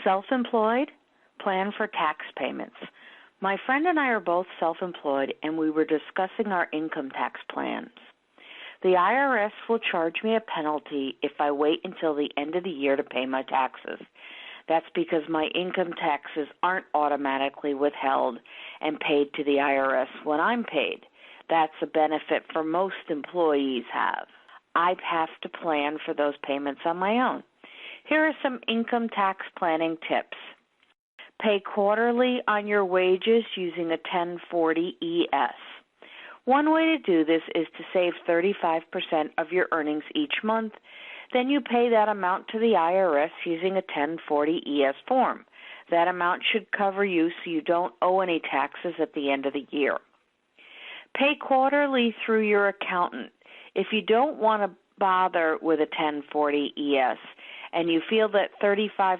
Self-employed, plan for tax payments. My friend and I are both self-employed, and we were discussing our income tax plans. The IRS will charge me a penalty if I wait until the end of the year to pay my taxes. That's because my income taxes aren't automatically withheld and paid to the IRS when I'm paid. That's a benefit for most employees have. I have to plan for those payments on my own. Here are some income tax planning tips. Pay quarterly on your wages using a 1040 ES. One way to do this is to save 35% of your earnings each month. Then you pay that amount to the IRS using a 1040 ES form. That amount should cover you so you don't owe any taxes at the end of the year. Pay quarterly through your accountant. If you don't want to bother with a 1040 ES and you feel that 35%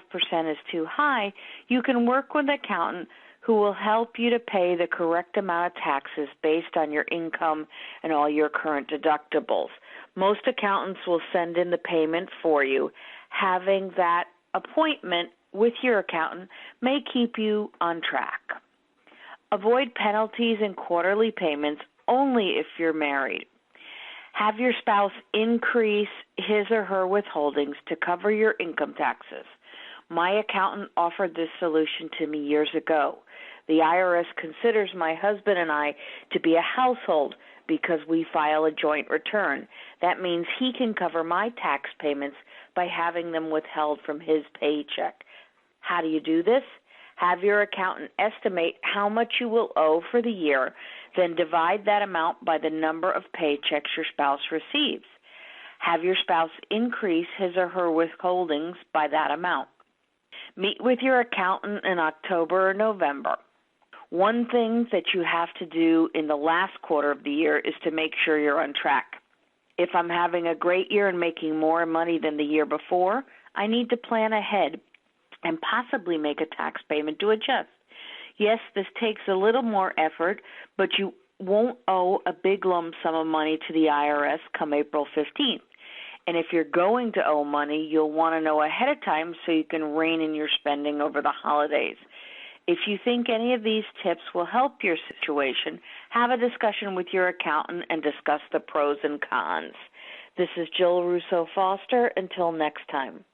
is too high, you can work with an accountant who will help you to pay the correct amount of taxes based on your income and all your current deductibles. Most accountants will send in the payment for you. Having that appointment with your accountant may keep you on track. Avoid penalties and quarterly payments only if you're married. Have your spouse increase his or her withholdings to cover your income taxes. My accountant offered this solution to me years ago. The IRS considers my husband and I to be a household because we file a joint return. That means he can cover my tax payments by having them withheld from his paycheck. How do you do this? Have your accountant estimate how much you will owe for the year, then divide that amount by the number of paychecks your spouse receives. Have your spouse increase his or her withholdings by that amount. Meet with your accountant in October or November. One thing that you have to do in the last quarter of the year is to make sure you're on track. If I'm having a great year and making more money than the year before, I need to plan ahead and possibly make a tax payment to adjust. Yes, this takes a little more effort, but you won't owe a big lump sum of money to the IRS come April 15th. And if you're going to owe money, you'll want to know ahead of time so you can rein in your spending over the holidays. If you think any of these tips will help your situation, have a discussion with your accountant and discuss the pros and cons. This is Jill Russo Foster. Until next time.